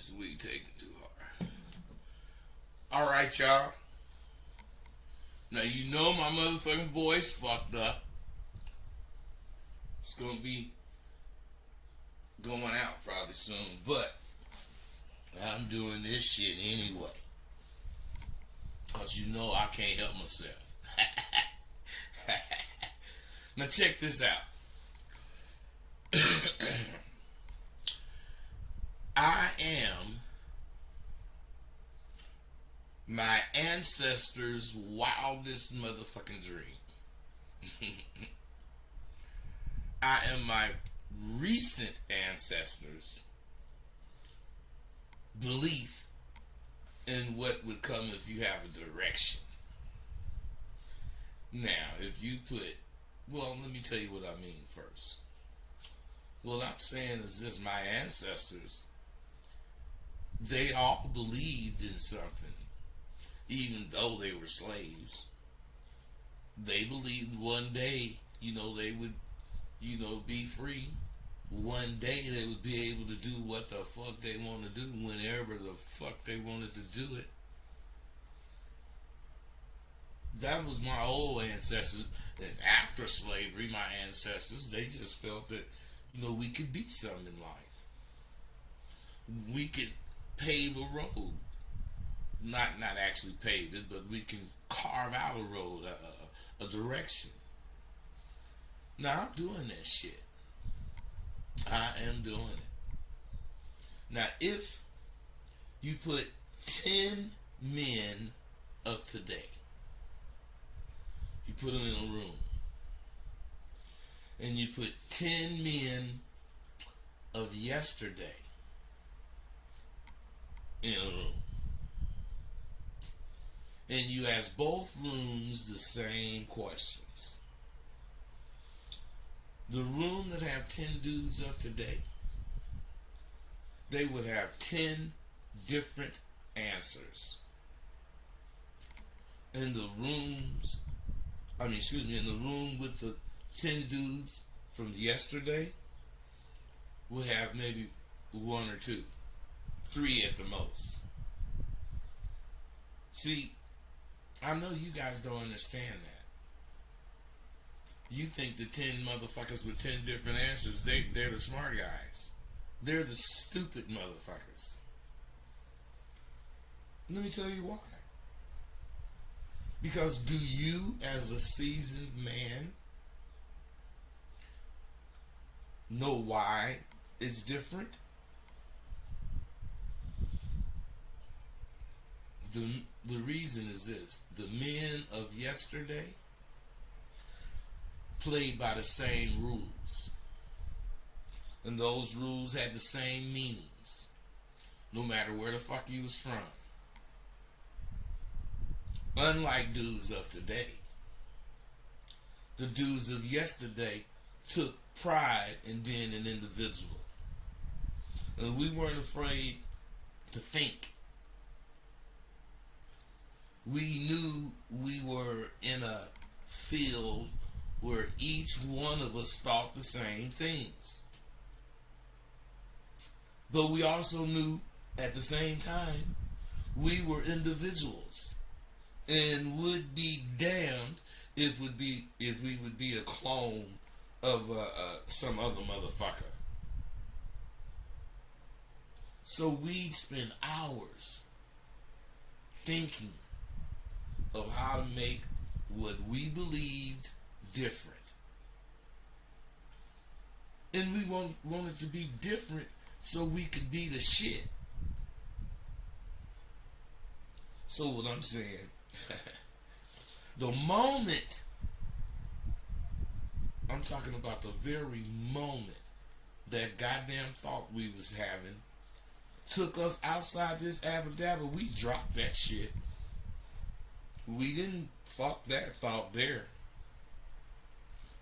This week taking too hard. Alright, y'all. Now you know my motherfucking voice fucked up. It's gonna be going out probably soon, but I'm doing this shit anyway. Cause you know I can't help myself. Now check this out. I am my ancestors' wildest motherfucking dream. I am my recent ancestors' belief in what would come if you have a direction. Now, if you put, well, let me tell you what I mean first. What I'm saying is this: my ancestors, they all believed in something, even though they were slaves. They believed one day, they would, be free. One day they would be able to do what the fuck they want to do whenever the fuck they wanted to do it. That was my old ancestors. And after slavery, my ancestors, they just felt that, we could be something in life. We could pave a road. Not actually pave it, but we can carve out a road, a direction. Now I'm doing that shit. I am doing it. Now if you put 10 men of today, you put them in a room, and you put 10 men of yesterday in a room, and you ask both rooms the same questions. The room that have 10 dudes of today, they would have 10 different answers. In the room with the 10 dudes from yesterday, we'll have maybe one or two, 3 at the most. See, I know you guys don't understand that. You think the 10 motherfuckers with 10 different answers, they're the smart guys. They're the stupid motherfuckers. Let me tell you why. Because do you, as a seasoned man, know why it's different? The reason is this: the men of yesterday played by the same rules, and those rules had the same meanings, no matter where the fuck you was from. Unlike dudes of today, the dudes of yesterday took pride in being an individual, and we weren't afraid to think. We knew we were in a field where each one of us thought the same things. But we also knew at the same time we were individuals and would be damned if we would be a clone of some other motherfucker. So we'd spend hours thinking of how to make what we believed different. And we wanted to be different so we could be the shit. So what I'm saying, the moment, I'm talking about the very moment that goddamn thought we was having took us outside this abadabba, we dropped that shit. We didn't fuck that thought there.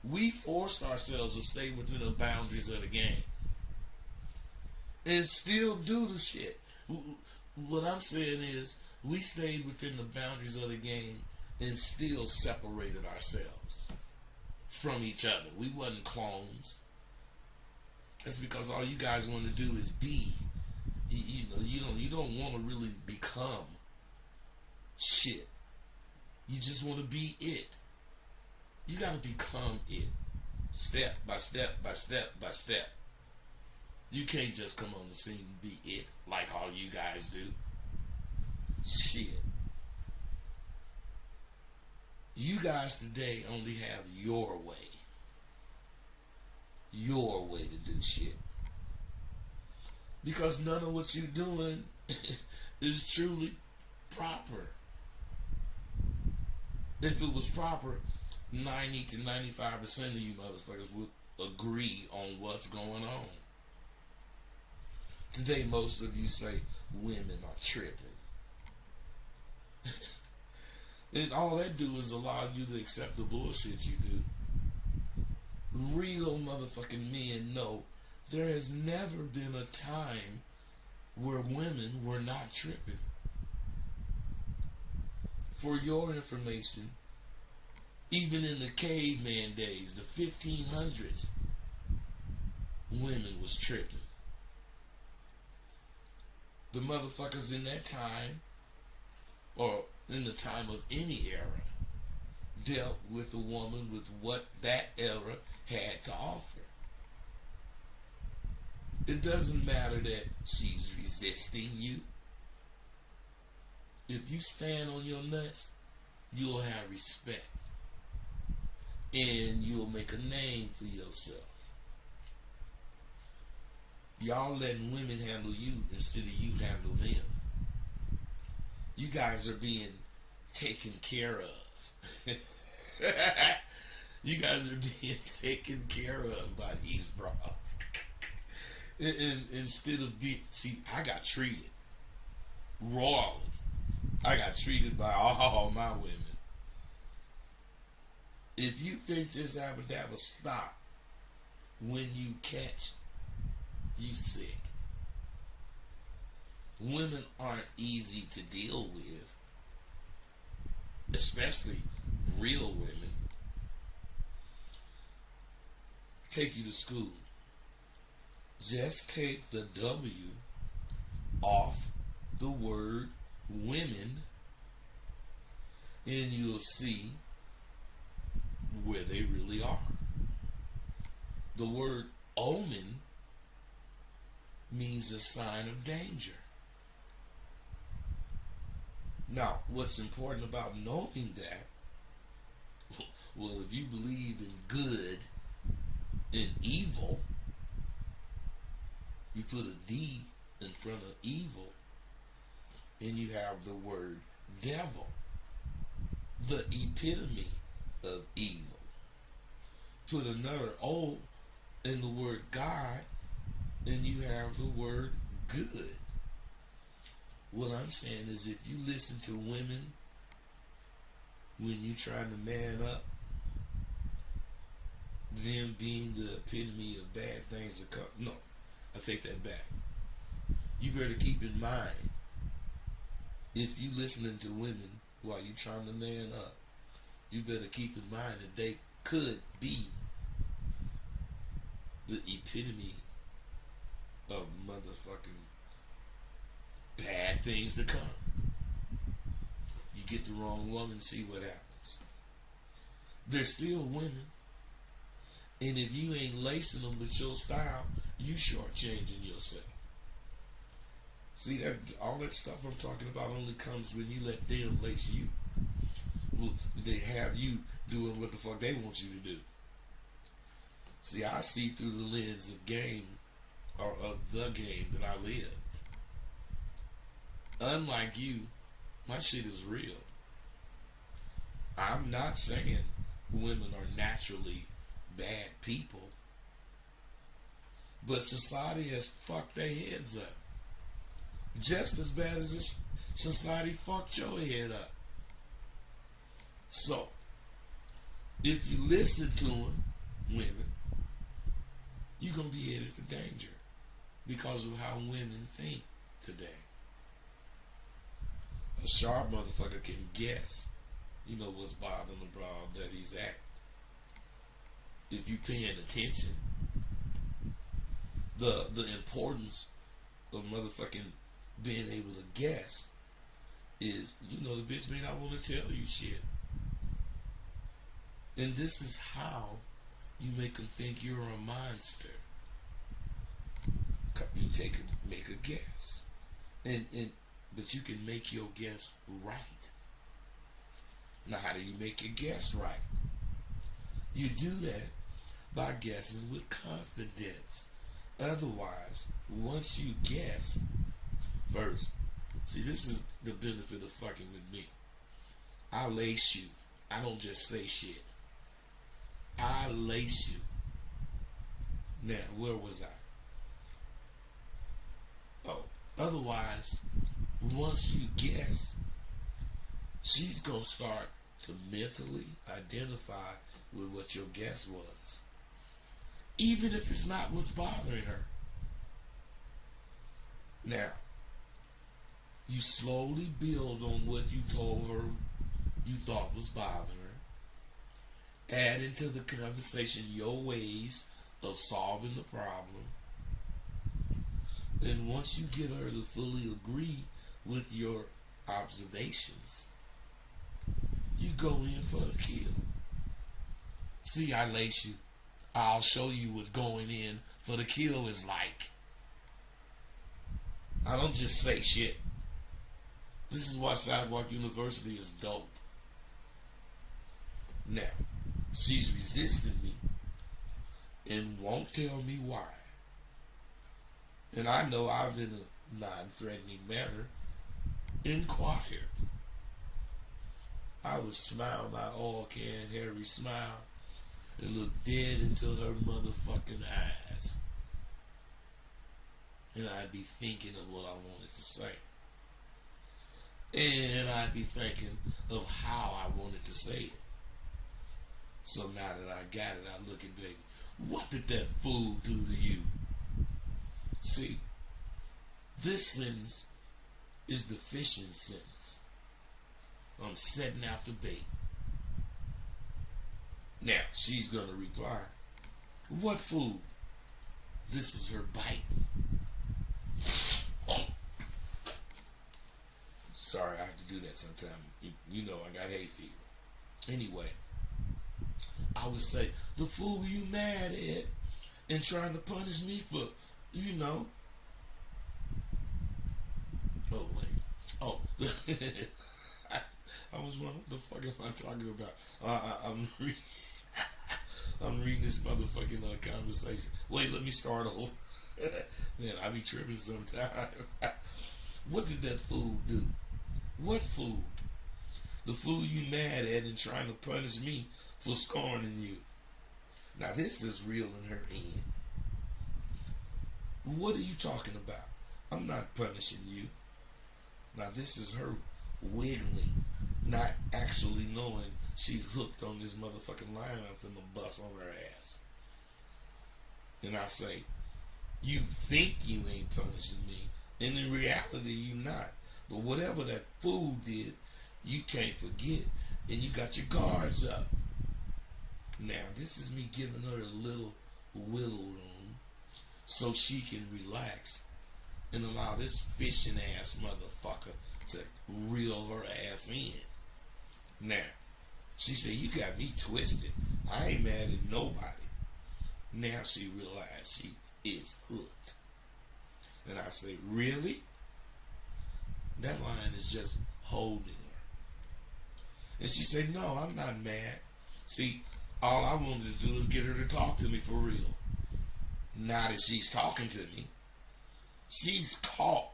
We forced ourselves to stay within the boundaries of the game and still do the shit. What I'm saying is, we stayed within the boundaries of the game and still separated ourselves from each other. We wasn't clones. That's because all you guys want to do is be You don't want to really become shit. You just want to be it. You got to become it, step by step by step by step. You can't just come on the scene and be it like all you guys do. Shit. You guys today only have your way. Your way to do shit. Because none of what you're doing is truly proper. If it was proper, 90 to 95% of you motherfuckers would agree on what's going on. Today, most of you say women are tripping. And all that do is allow you to accept the bullshit you do. Real motherfucking men know there has never been a time where women were not tripping. For your information, even in the caveman days, the 1500s, women was tripping. The motherfuckers in that time, or in the time of any era, dealt with a woman with what that era had to offer. It doesn't matter that she's resisting you. If you stand on your nuts, you'll have respect. And you'll make a name for yourself. Y'all letting women handle you instead of you handle them. You guys are being taken care of. You guys are being taken care of by these bras. And instead of being, see, I got treated royally. I got treated by all my women. If you think this abba-dabba stop when you catch, you sick. Women aren't easy to deal with, especially real women. Take you to school. Just take the W off the word women and you'll see where they really are. The word omen means a sign of danger. Now, what's important about knowing that, well, if you believe in good and evil, you put a D in front of evil, and you have the word devil, the epitome of evil. Put another O in the word God, and you have the word good. What I'm saying is, if you listen to women when you're trying to man up, them being the epitome of bad things that come, no, I take that back. You better keep in mind, if you listening to women while you're trying to man up, you better keep in mind that they could be the epitome of motherfucking bad things to come. You get the wrong woman, see what happens. They're still women. And if you ain't lacing them with your style, you shortchanging yourself. See, that all that stuff I'm talking about only comes when you let them lace you. Well, they have you doing what the fuck they want you to do. See, I see through the lens of game, or of the game that I lived. Unlike you, my shit is real. I'm not saying women are naturally bad people, but society has fucked their heads up just as bad as this society fucked your head up. So if you listen to them, women, you're gonna be headed for danger because of how women think today. A sharp motherfucker can guess, what's bothering the broad that he's at. If you paying attention, the importance of motherfucking being able to guess is, the bitch may not want to tell you shit. And this is how you make them think you're a monster. You make a guess. But you can make your guess right. Now, how do you make your guess right? You do that by guessing with confidence. Otherwise, once you guess first, see, this is the benefit of fucking with me. I lace you. I don't just say shit. I lace you. Now, where was I? Oh, otherwise, once you guess, she's going to start to mentally identify with what your guess was. Even if it's not what's bothering her. Now, you slowly build on what you told her you thought was bothering her. Add into the conversation your ways of solving the problem. And once you get her to fully agree with your observations, you go in for the kill. See, I lace you. I'll show you what going in for the kill is like. I don't just say shit. This is why Sidewalk University is dope. Now, she's resisting me and won't tell me why. And I know I've, in a non-threatening manner, inquired. I would smile my all-can hairy smile and look dead into her motherfucking eyes. And I'd be thinking of what I wanted to say. And I'd be thinking of how I wanted to say it. So now that I got it, I look at baby, what did that fool do to you? See, this sentence is the fishing sentence. I'm setting out the bait. Now, she's going to reply, what food? This is her biting. Sorry, I have to do that sometime. You know I got hay fever. Anyway, I would say, the fool you mad at and trying to punish me for, Oh, wait. Oh. I was wondering, what the fuck am I talking about? I'm reading this motherfucking conversation. Wait, let me start over. Man, I be tripping sometimes. What did that fool do? What fool? The fool you mad at and trying to punish me for scorning you. Now this is real in her end. What are you talking about? I'm not punishing you. Now this is her wiggling, not actually knowing she's hooked on this motherfucking line I'm finna bust on her ass. And I say, you think you ain't punishing me, and in reality you not. But whatever that fool did, you can't forget, and you got your guards up. Now this is me giving her a little wiggle room so she can relax and allow this fishing ass motherfucker to reel her ass in. Now, she said, you got me twisted. I ain't mad at nobody. Now she realized she is hooked. And I say, really? That line is just holding her. And she said, no, I'm not mad. See, all I wanted to do is get her to talk to me for real. Now that she's talking to me, she's caught.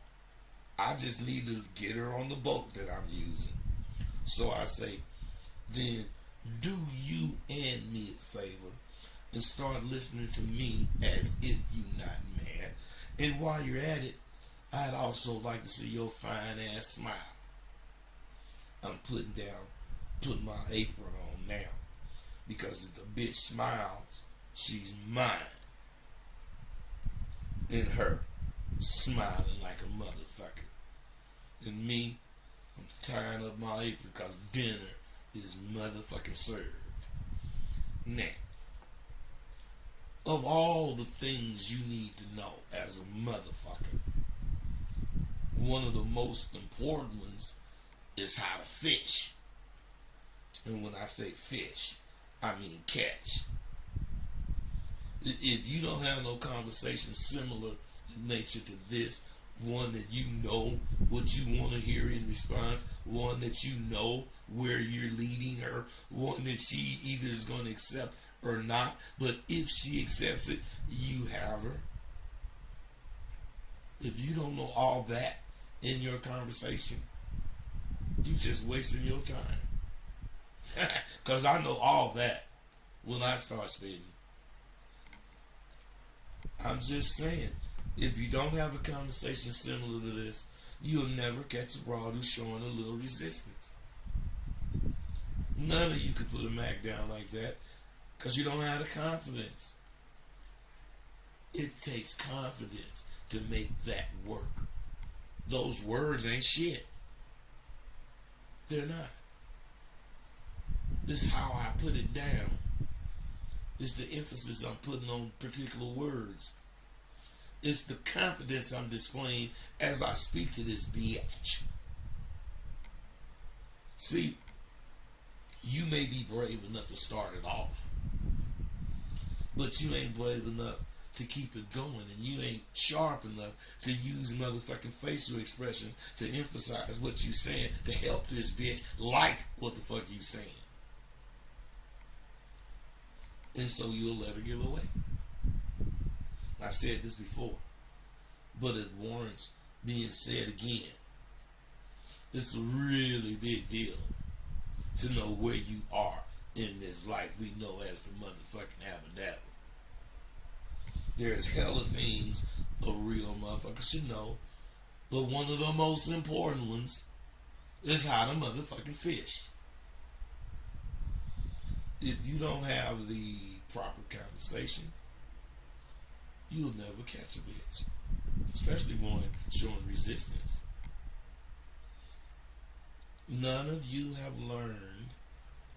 I just need to get her on the boat that I'm using. So I say, then do you and me a favor and start listening to me as if you're not mad. And while you're at it, I'd also like to see your fine ass smile. I'm putting my apron on now. Because if the bitch smiles, she's mine. And her smiling like a motherfucker. And me, I'm tying up my apron because dinner is motherfucking served. Now, of all the things you need to know as a motherfucker, one of the most important ones is how to fish. And when I say fish, I mean catch. If you don't have no conversation similar in nature to this, one that you know what you want to hear in response, one that you know where you're leading her, one that she either is going to accept or not, but if she accepts it, you have her. If you don't know all that in your conversation, you just wasting your time. Because I know all that when I start speaking. I'm just saying, if you don't have a conversation similar to this, you'll never catch a broad who's showing a little resistance. None of you could put a Mac down like that because you don't have the confidence. It takes confidence to make that work. Those words ain't shit. They're not. This is how I put it down. It's the emphasis I'm putting on particular words. It's the confidence I'm displaying as I speak to this bitch. See, you may be brave enough to start it off, but you ain't brave enough to keep it going, and you ain't sharp enough to use motherfucking facial expressions to emphasize what you saying to help this bitch like what the fuck you saying. And so you'll let her give away. I said this before, but it warrants being said again. It's a really big deal to know where you are in this life we know as the motherfucking haberdabber. There's hella things a real motherfucker should know, but one of the most important ones is how to motherfucking fish. If you don't have the proper conversation, you'll never catch a bitch, especially one showing resistance. None of you have learned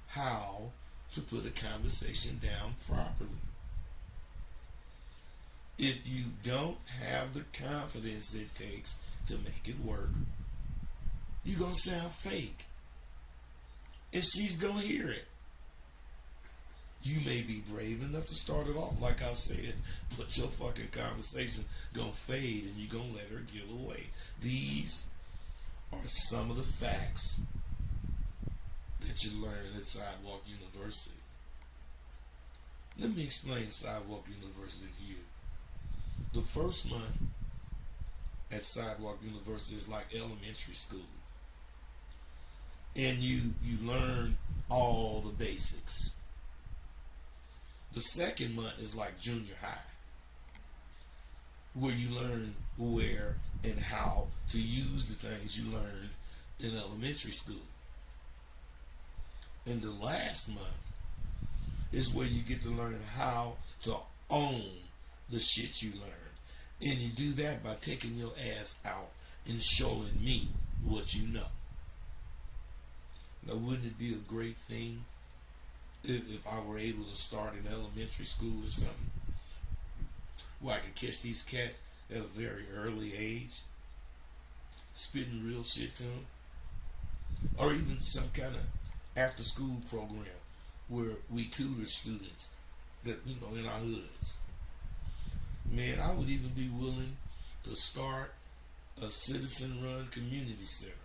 how to put a conversation down properly. If you don't have the confidence it takes to make it work, you're going to sound fake. And she's going to hear it. You may be brave enough to start it off, like I said, but your fucking conversation gonna fade and you're gonna let her get away. These are some of the facts that you learn at Sidewalk University. Let me explain Sidewalk University to you. The first month at Sidewalk University is like elementary school. And you learn all the basics. The second month is like junior high, where you learn where and how to use the things you learned in elementary school. And the last month is where you get to learn how to own the shit you learned. And you do that by taking your ass out and showing me what you know. Now, wouldn't it be a great thing if I were able to start in elementary school or something, where I could catch these cats at a very early age, spitting real shit to them, or even some kind of after school program where we tutor students that, you know, in our hoods. Man, I would even be willing to start a citizen-run community center,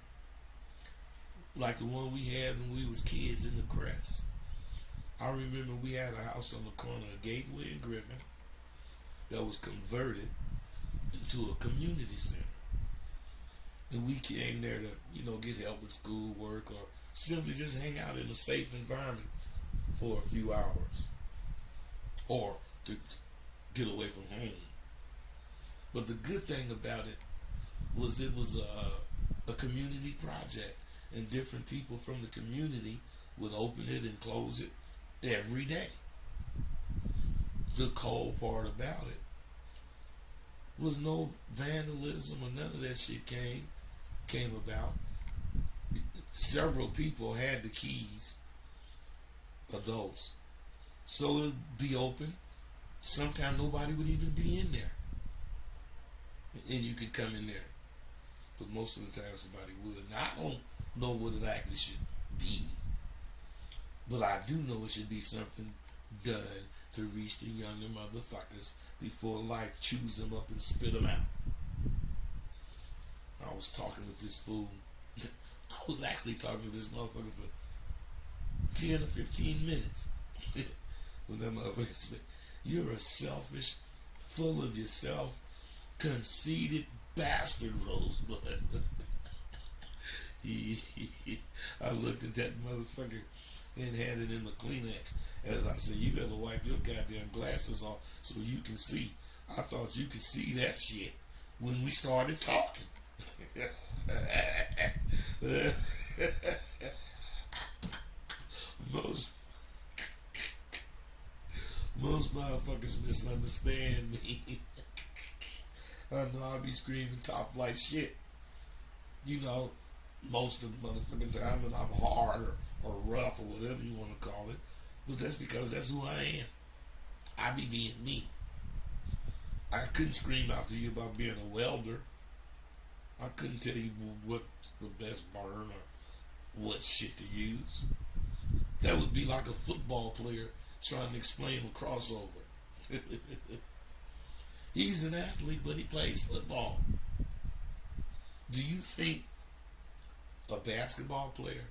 like the one we had when we was kids in the Crest. I remember we had a house on the corner of Gateway and Griffin that was converted into a community center. And we came there to, you know, get help with schoolwork or simply just hang out in a safe environment for a few hours or to get away from home. But the good thing about it was a community project, and different people from the community would open it and close it every day. The cold part about it was no vandalism or none of that shit came about. Several people had the keys, adults, so it'd be open. Sometimes nobody would even be in there, and you could come in there but most of the time somebody would. Now I don't know what it actually should be, but I do know it should be something done to reach the younger motherfuckers before life chews them up and spit them out. I was talking with this fool. I was actually talking to this motherfucker for 10 or 15 minutes. When that motherfucker said, "You're a selfish, full of yourself, conceited bastard, Rosebud." I looked at that motherfucker and handed him a Kleenex. As I said, "You better wipe your goddamn glasses off so you can see. I thought you could see that shit when we started talking." Most motherfuckers misunderstand me. I know I be screaming top flight shit. You know, most of the motherfucking time, and I'm hard or rough or whatever you want to call it. But that's because that's who I am. I be being me. I couldn't scream out to you about being a welder. I couldn't tell you what's the best burn or what shit to use. That would be like a football player trying to explain a crossover. He's an athlete, but he plays football. Do you think a basketball player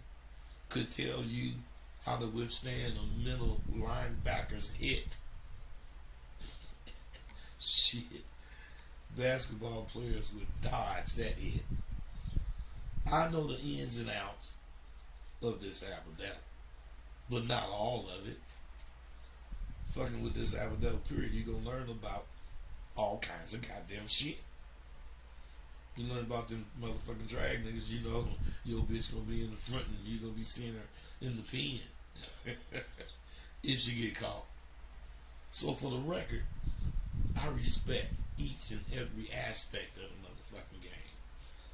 could tell you how to withstand a middle linebacker's hit? Shit. Basketball players would dodge that hit. I know the ins and outs of this apple, but not all of it. Fucking with this apple period, you're gonna learn about all kinds of goddamn shit. You learn about them motherfucking drag niggas, you know, your bitch gonna be in the front and you gonna be seeing her in the pen if she get caught. So for the record, I respect each and every aspect of the motherfucking game,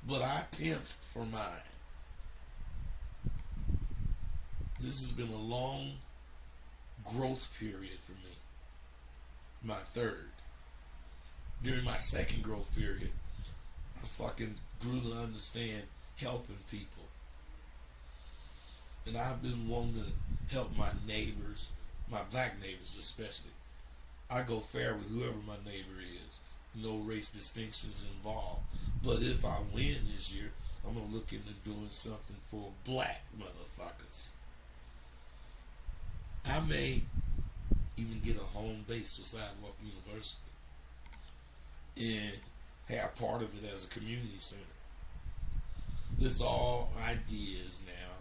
but I pimped for mine. This has been a long growth period for me. My third. During my second growth period, I fucking grew to understand helping people. And I've been wanting to help my neighbors, my black neighbors especially. I go fair with whoever my neighbor is. No race distinctions involved. But if I win this year, I'm going to look into doing something for black motherfuckers. I may even get a home base for Sidewalk University and have part of it as a community center. It's all ideas now.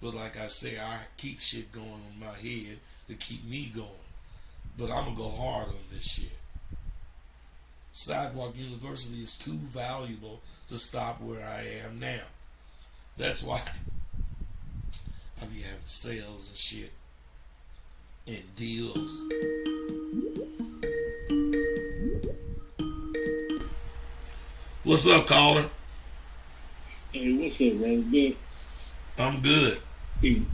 But like I say, I keep shit going on my head to keep me going. But I'm going to go hard on this shit. Sidewalk University is too valuable to stop where I am now. That's why I be having sales and shit and deals. What's up, caller? Hey, what's up, brother? Good? I'm good. Hey,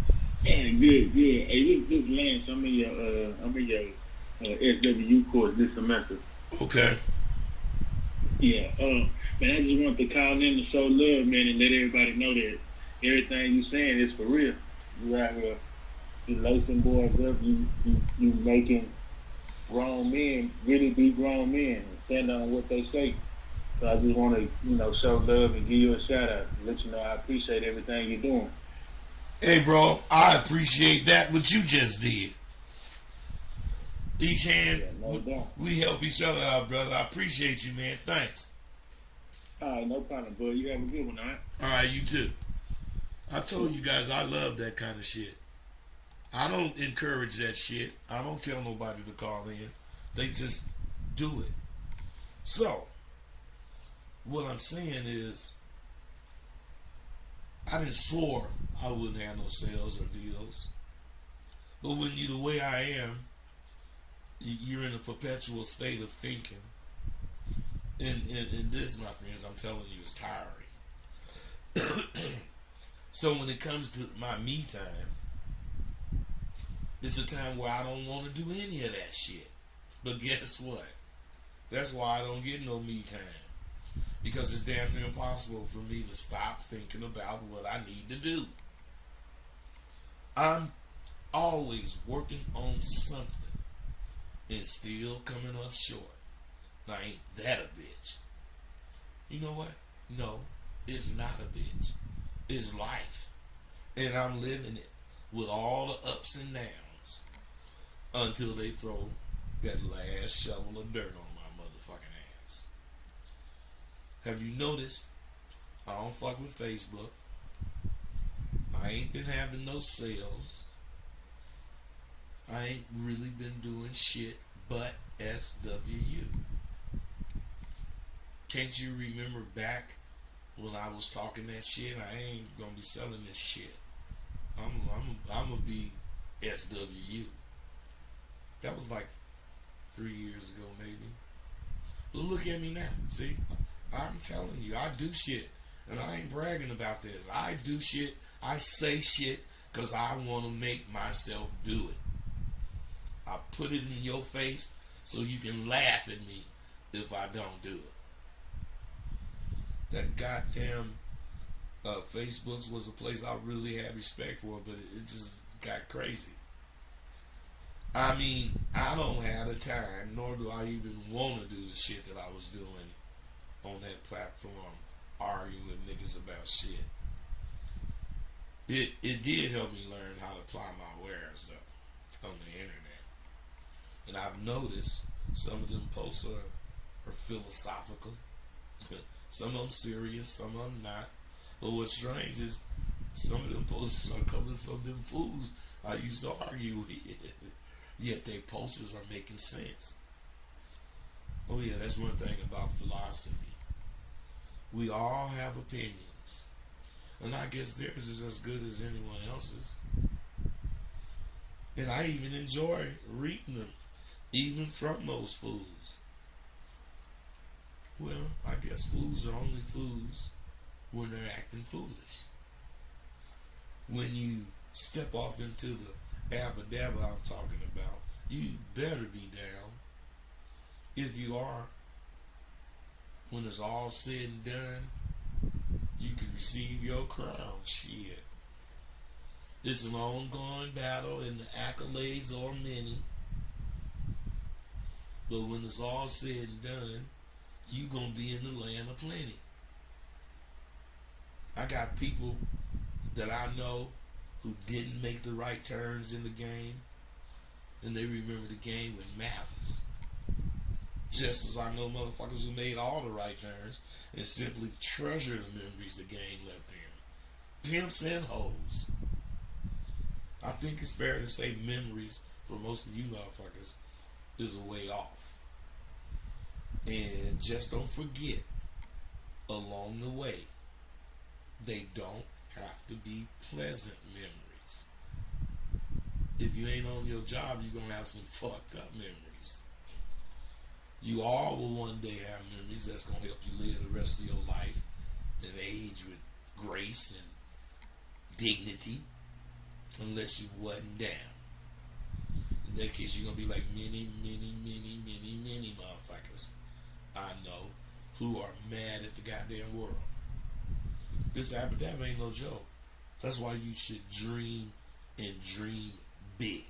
good. Hey, this Lance. I'm in your SWU course this semester. Okay. Yeah. Man, I just want to call in to show love, man, and let everybody know that everything you saying is for real. You out here, you lacing boys up. You making grown men really be grown men and stand on what they say. So I just want to, show love and give you a shout out. Let you know I appreciate everything you're doing. Hey, bro, I appreciate that what you just did. Each hand, we help each other out, brother. I appreciate you, man. Thanks. All right, no problem, bud. You have a good one, all right? All right, you too. I told you guys I love that kind of shit. I don't encourage that shit. I don't tell nobody to call in. They just do it. So, what I'm saying is, I didn't swore I wouldn't have no sales or deals. But when you the way I am, you're in a perpetual state of thinking. And this, my friends, I'm telling you, is tiring. So when it comes to my me time, it's a time where I don't want to do any of that shit. But guess what? That's why I don't get no me time. because it's damn near impossible for me to stop thinking about what I need to do. I'm always working on something and still coming up short. Now, ain't that a bitch? You know what? No, it's not a bitch. It's life. And I'm living it with all the ups and downs until they throw that last shovel of dirt on my motherfucking ass. Have you noticed I don't fuck with Facebook? I ain't been having no sales. I ain't really been doing shit but SWU. Can't you remember back when I was talking that shit? I ain't gonna be selling this shit. I'm gonna be SWU. That was like 3 years ago, maybe. But look at me now. See, I'm telling you, I do shit, and I ain't bragging about this. I do shit. I say shit because I want to make myself do it. I put it in your face so you can laugh at me if I don't do it. That goddamn Facebook was a place I really had respect for, but it just got crazy. I mean, I don't have the time, nor do I even want to do the shit that I was doing on that platform, arguing with niggas about shit. It did help me learn how to apply my wares, though, on the internet. And I've noticed some of them posts are philosophical. Some of them serious, some of them not. But what's strange is some of them posts are coming from them fools I used to argue with. Yet their posts are making sense. Oh yeah, that's one thing about philosophy. We all have opinions. And I guess theirs is as good as anyone else's. And I even enjoy reading them, even from those fools. Well, I guess fools are only fools when they're acting foolish. When you step off into the abba dabba I'm talking about, you better be down. If you are, when it's all said and done, you can receive your crown. Shit. It's an ongoing battle and the accolades are many. But when it's all said and done, you gonna be in the land of plenty. I got people that I know who didn't make the right turns in the game, and they remember the game with malice. Just as I know motherfuckers who made all the right turns and simply treasure the memories the game left them. Pimps and hoes. I think it's fair to say memories for most of you motherfuckers is a way off. And just don't forget, along the way, they don't have to be pleasant memories. If you ain't on your job, you're going to have some fucked up memories. You all will one day have memories that's going to help you live the rest of your life and age with grace and dignity, unless you wasn't down. In that case, you're going to be like many motherfuckers I know who are mad at the goddamn world. This epidemic ain't no joke. That's why you should dream and dream big.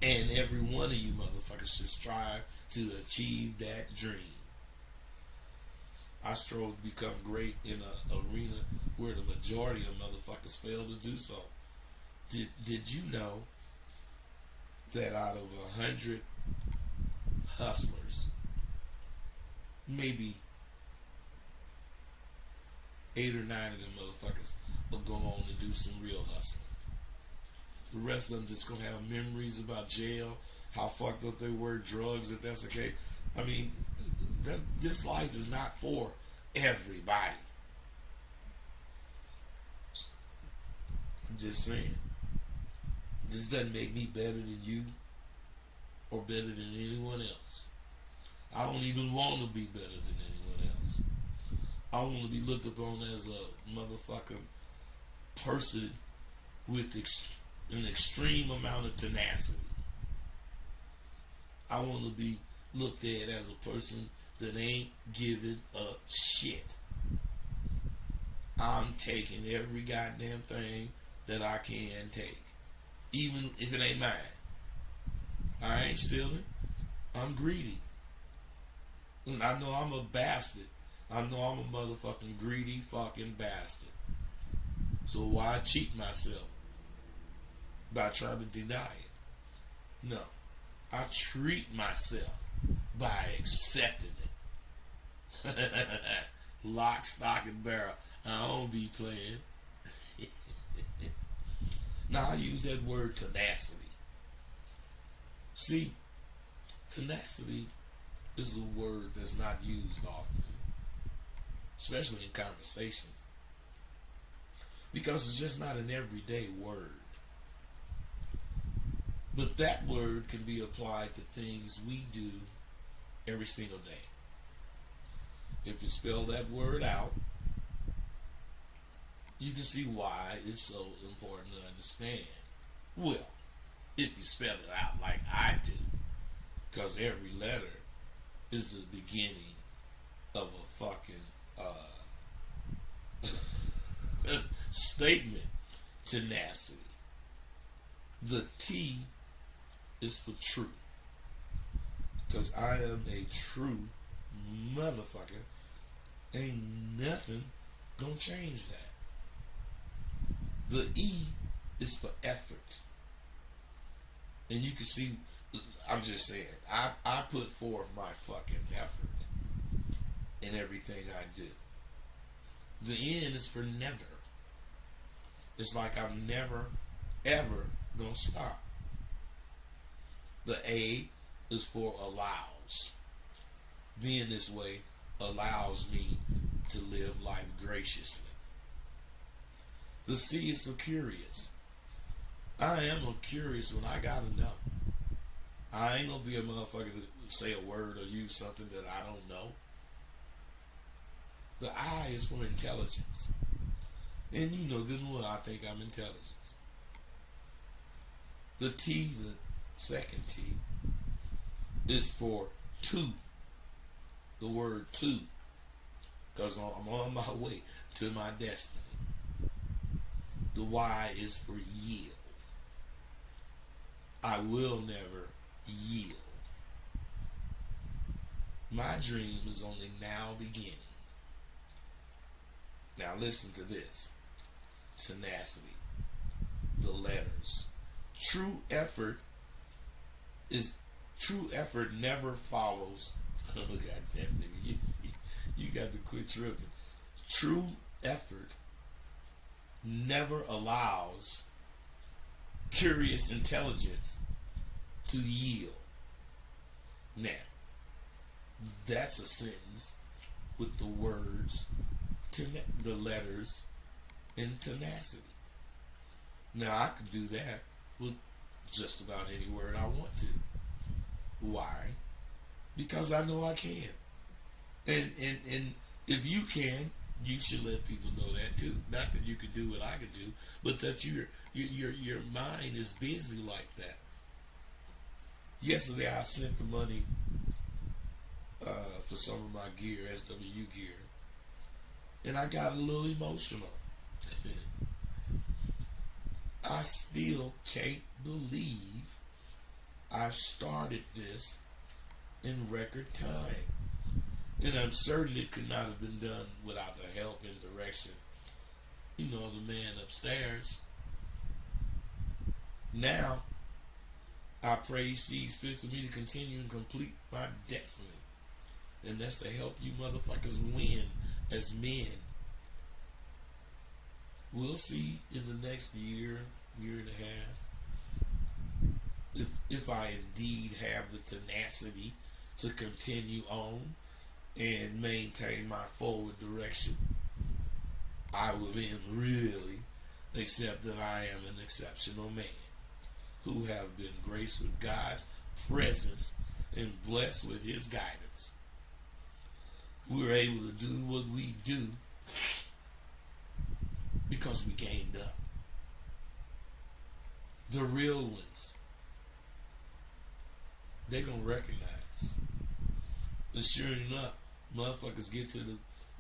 And every one of you motherfuckers should strive to achieve that dream. I strove to become great in an arena where the majority of motherfuckers fail to do so. Did you know that out of 100 hustlers, maybe 8 or 9 of them motherfuckers will go on to do some real hustling? The rest of them just gonna have memories about jail, how fucked up they were, drugs, if that's the case. I mean, this life is not for everybody. I'm just saying. This doesn't make me better than you or better than anyone else. I don't even want to be better than anyone else. I want to be looked upon as a motherfucking person with an extreme amount of tenacity. I want to be looked at as a person that ain't giving a shit. I'm taking every goddamn thing that I can take, even if it ain't mine. I ain't stealing. I'm greedy. And I know I'm a bastard. I know I'm a motherfucking greedy fucking bastard. So why cheat myself by trying to deny it? No. I treat myself by accepting it. Lock, stock, and barrel. I don't be playing. Now I use that word tenacity. See, tenacity is a word that's not used often, especially in conversation, because it's just not an everyday word. But that word can be applied to things we do every single day. If you spell that word out, you can see why it's so important to understand. Well, if you spell it out like I do, because every letter is the beginning of a fucking statement. Tenacity. The T is for true, because I am a true motherfucker. Ain't nothing gonna change that. The E is for effort. And you can see, I'm just saying, I put forth my fucking effort in everything I do. The N is for never. It's like I'm never, ever gonna stop. The A is for allows. Being this way allows me to live life graciously. The C is for curious. I am curious when I gotta know. I ain't gonna be a motherfucker to say a word or use something that I don't know. The I is for intelligence. And you know good and well I think I'm intelligent. The T, the second T, is for to. The word to. Because I'm on my way to my destiny. The Y is for yield. I will never yield. My dream is only now beginning. Now listen to this. Tenacity. The letters. True effort never follows. Oh goddamn nigga, you got to quit tripping. True effort never allows curious intelligence to yield. Now, that's a sentence with the words, the letters, and tenacity. Now, I could do that with just about any word I want to. Why? Because I know I can. And if you can, you should let people know that too. Not that you could do what I could do, but that your mind is busy like that. Yesterday I sent the money for some of my gear, SW gear, and I got a little emotional. I still can't believe I've started this in record time. And I'm certain it could not have been done without the help and direction, you know, the man upstairs. Now, I pray he sees fit for me to continue and complete my destiny. And that's to help you motherfuckers win as men. We'll see in the next year and a half, if I indeed have the tenacity to continue on and maintain my forward direction. I will then really accept that I am an exceptional man who have been graced with God's presence and blessed with his guidance. We're able to do what we do because we gained up. The real ones, they're going to recognize And sure enough, motherfuckers get to the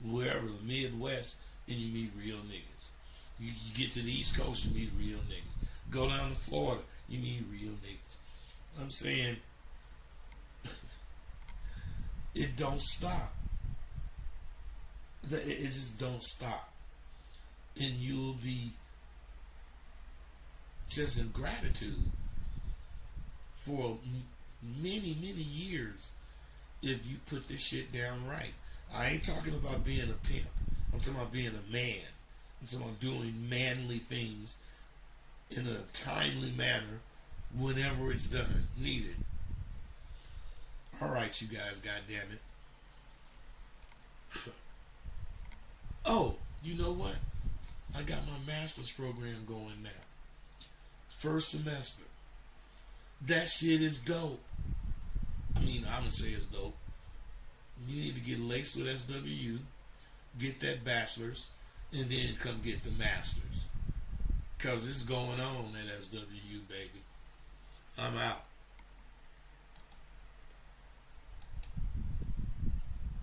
wherever, the Midwest, and you meet real niggas. You get to the East Coast, you meet real niggas. Go down to Florida, you meet real niggas. I'm saying, it don't stop. It just don't stop. And you'll be just in gratitude for many, many years if you put this shit down right. I ain't talking about being a pimp. I'm talking about being a man. I'm talking about doing manly things in a timely manner whenever it's done, needed. All right, you guys, goddammit. Oh, you know what? I got my master's program going now. First semester. That shit is dope. I mean, I'm gonna say it's dope. You need to get laced with SWU, get that bachelor's, and then come get the master's. Cause it's going on at SWU, baby. I'm out.